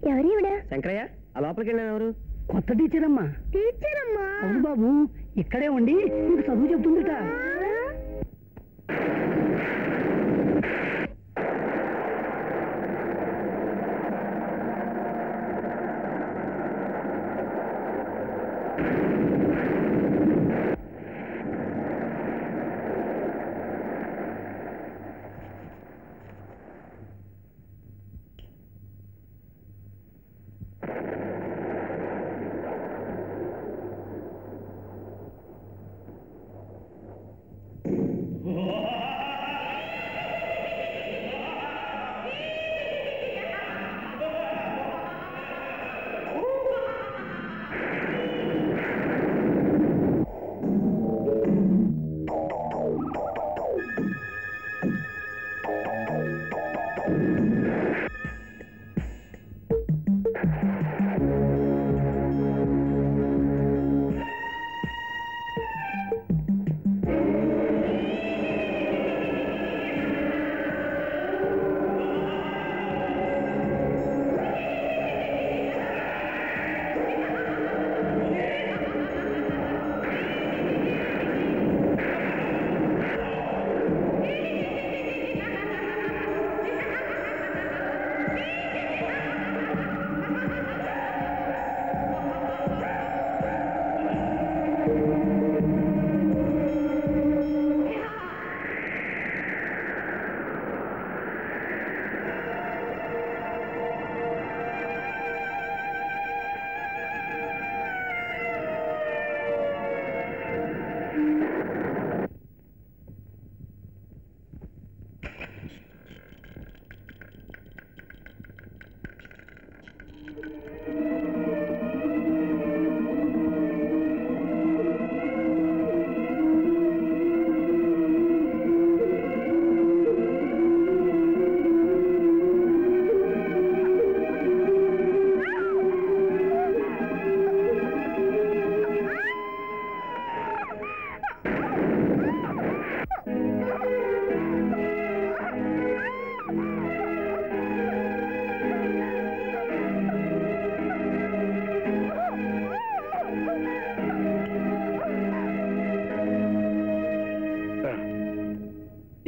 ఎవరివిడ? శంకరయ్య, ఆ లోపలికి వెళ్ళిన ఎవరు? కొత్త టీచర్ అమ్మా. టీచర్ అమ్మా? అవును బాబు, ఇక్కడే ఉండి నీకు చదువు చెప్తుందిట.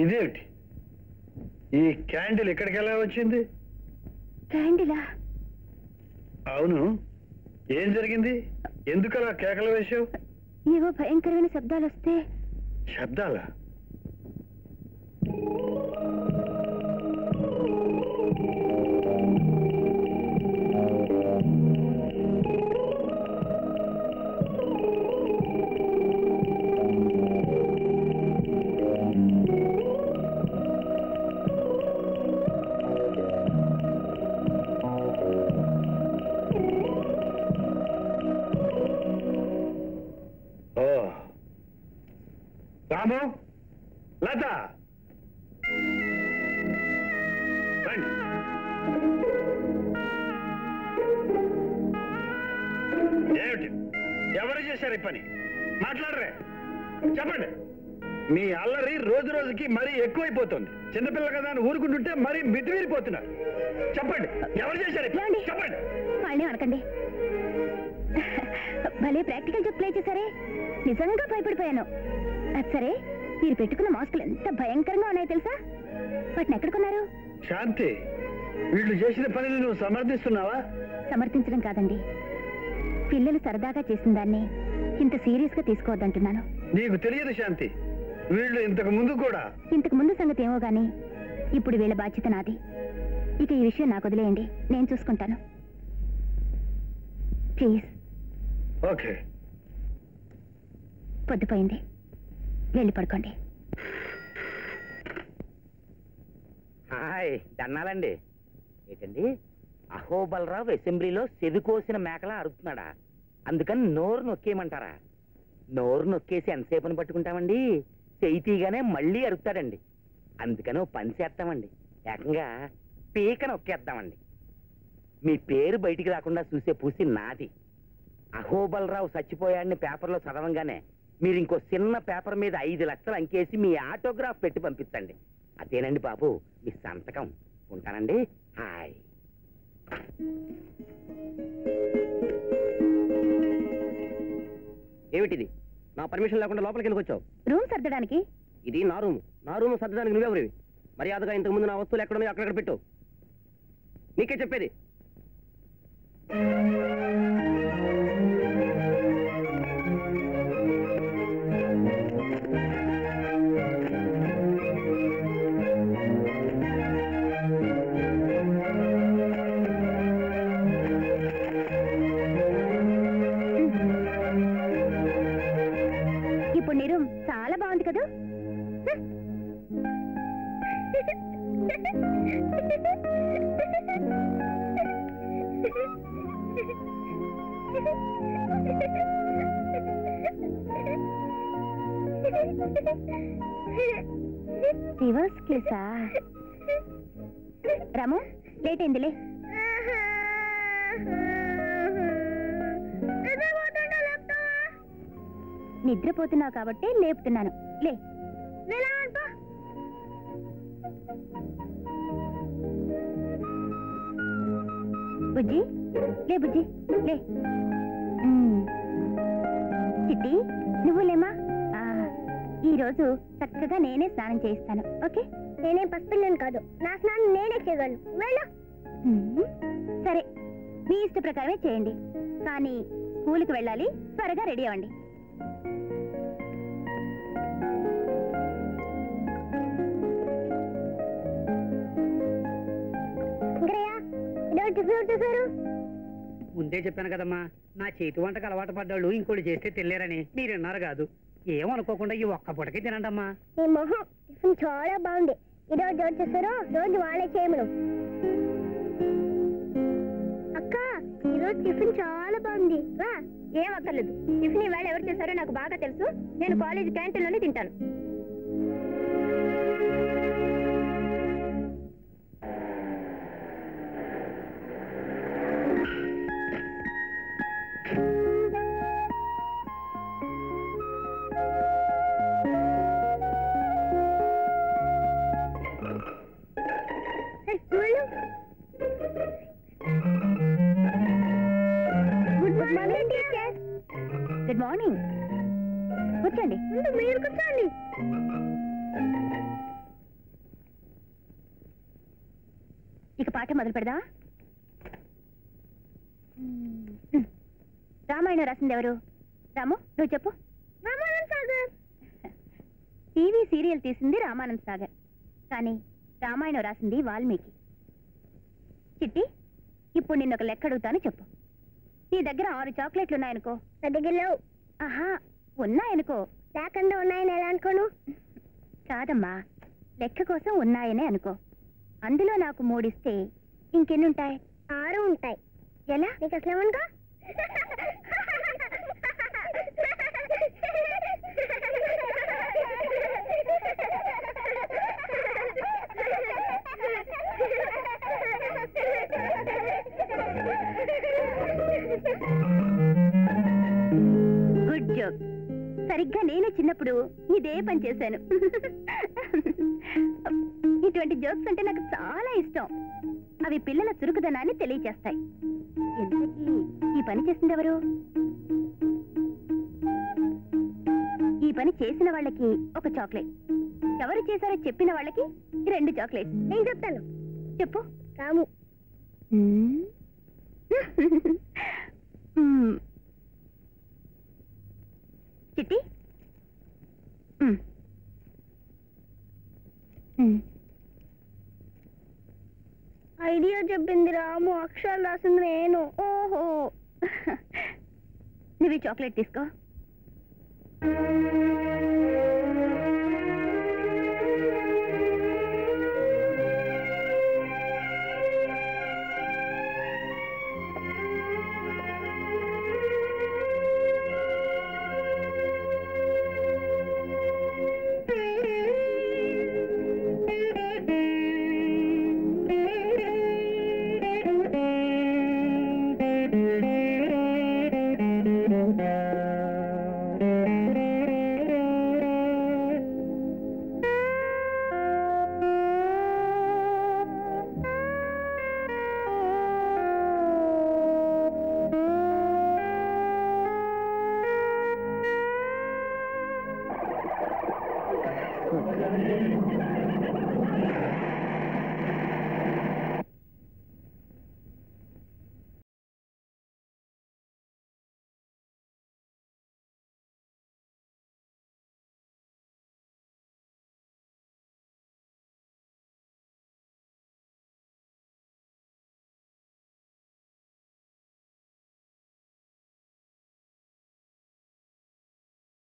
ఇదేమిటి? ఈ క్యాండిల్ ఇక్కడికి ఎలా వచ్చింది? క్యాండిలా? అవును, ఏం జరిగింది? ఎందుకలా కేకలు వేశావు? ఏవో భయంకరమైన శబ్దాలు వస్తే. శబ్దాలా? రాము, లత, రండి. ఏమిటి? ఎవరు చేశారు ఈ పని? మాట్లాడరే, చెప్పండి. మీ అల్లరి రోజు రోజుకి మరీ ఎక్కువైపోతుంది. చిన్నపిల్ల కదా అని ఊరుకుంటుంటే మరీ మితిమీరిపోతున్నారు. చెప్పండి, ఎవరు చేశారు? చెప్పండి. వాళ్ళే అనకండి. భలే ప్రాక్టికల్ జోక్ ప్లే చేశారే, నిజంగా భయపడిపోయాను. అది సరే, మీరు పెట్టుకున్న మాస్కులు ఎంత భయంకరంగా ఉన్నాయో తెలుసా? వాటిని ఎక్కడ కొన్నారు? శాంతి, వీళ్ళు చేసిన పనిని నువ్వు సమర్థిస్తున్నావా? సమర్థించడం కాదండి, పిల్లలు సరదాగా చేసిన దాన్ని ఇంత సీరియస్ గా తీసుకోవద్దంటున్నాను. నీకు తెలియదు శాంతి, వీళ్ళు ఇంతకు ముందు కూడా. ఇంతకు ముందు సంగతి ఏమో గానీ ఇప్పుడు వీళ్ళ బాధ్యత నాది. ఇక ఈ విషయం నాకు వదిలేయండి, నేను చూసుకుంటాను. ప్లీజ్. ఓకే. పొద్దుపోయింది, వెళ్ళి పడుకోండి. హాయ్, దన్నాలండి. ఏంటండి, అహోబలరావు అసెంబ్లీలో సెదుకోసిన మేకలా అరుస్తున్నాడా? అందుకని నోరు నొక్కేయమంటారా? నోరు నొక్కేసి ఎంతసేపని పట్టుకుంటామండి? చేయితీగానే మళ్ళీ అరుస్తాడండి. అందుకని ఓ పని చేస్తామండి, ఏకంగా పీక నొక్కేద్దామండి. మీ పేరు బయటికి రాకుండా చూసే పూసి నాది. అహోబలరావు చచ్చిపోయాడని పేపర్లో చదవంగానే మీరు ఇంకో చిన్న పేపర్ మీద 5 లక్షలు అంకేసి మీ ఆటోగ్రాఫ్ పెట్టి పంపించండి. అదేనండి బాబు మీ సంతకం. ఉంటానండి. హాయ్. ఏమిటిది? నా పర్మిషన్ లేకుండా లోపలికి ఎందుకు వచ్చావు? రూమ్ సర్దడానికి. ఇది నా రూమ్ సర్దడానికి నువ్వెవరివి? మర్యాదగా ఇంతకు ముందు నా వస్తువులు ఎక్కడున్నాయో అక్కడక్కడ పెట్టు. నీకే చెప్పేది. ఇప్పుడు నీ రూమ్ చాలా బాగుంది కదా. రివర్స్ కేసా? రాము, లేట్ అయిందిలే. నిద్రపోతున్నావు కాబట్టి లేపుతున్నాను. లే. బుజ్జి, లే బుజ్జి, లే. చిట్టి, నువ్వు లేమా? ఈరోజు చక్కగా నేనే స్నానం చేయిస్తాను. ఓకే? నేనేం పసిపిల్లను కాదు, నా స్నానం నేనే చేయగలను. వెళ్ళు. సరే, మీ ఇష్ట ప్రకారమే చేయండి. కానీ స్కూల్కి వెళ్ళాలి. త్వరగా రెడీ అవ్వండి. ముందే చెప్పాను కదమ్మా, నా చేతి వంటకు అలవాటు పడ్డాళ్ళు ఇంకోటి చేస్తే తెలియరని. మీరు విన్నారు కాదు. ఏమనుకోకుండా ఈ ఒక్క పూటకి తినండమ్మా. ఈ మొహం టిఫిన్ చాలా బాగుంది. ఈరోజు ఎవరు చేస్తారో రోజు వాళ్ళే చేయమను. అక్క, ఈరోజు టిఫిన్ చాలా బాగుంది. రా. ఏం అక్కర్లేదు. టిఫిన్ ఇవాళ ఎవరు చేస్తారో నాకు బాగా తెలుసు. నేను కాలేజ్ క్యాంటీన్లోనే తింటాను. Good morning. కూర్చోండి. మీరు కూర్చోండి. ఇక పాఠం మొదలు పెడదా? రామాయణం రాసింది ఎవరు? రాము, నువ్వు చెప్పు. రామానంద్ సాగర్. టీవీ సీరియల్ తీసింది రామానంద్ సాగర్, కానీ రామాయణం రాసింది వాల్మీకి. చిట్టి, ఇప్పుడు నిన్న ఒక లెక్క అడుగుతాను, చెప్పు. నీ దగ్గర 6 చాక్లెట్లు ఉన్నాయనుకో. నా దగ్గర లేవు. ఆహా, ఉన్నాయనుకో. లేకుండా ఉన్నాయని ఎలా అనుకోను? కాదమ్మా, లెక్క కోసం ఉన్నాయనే అనుకో. అందులో నాకు 3 ఇస్తే ఇంకెన్ని ఉంటాయి? 6 ఉంటాయి. ఎలా? నీకు అసలు ఏమనుకో. Good joke. సరిగ్గా నేను చిన్నప్పుడు ఇదే పని చేశాను. ఇటువంటి జోక్స్ అంటే నాకు చాలా ఇష్టం. అవి పిల్లల చురుకుదనాన్ని తెలియజేస్తాయి. ఇంతకీ ఈ పని చేసింది ఎవరు? ఈ పని చేసిన వాళ్ళకి ఒక చాక్లెట్, ఎవరు చేశారో చెప్పిన వాళ్ళకి 2 చాక్లెట్స్. నేను చెప్తాను. చెప్పు. రాము. చిట్టి, ఐడియా చెప్పింది రాము, అక్షరాలు రాసింది నేను. ఓహో, నువ్వు ఈ చాక్లెట్ తీసుకో.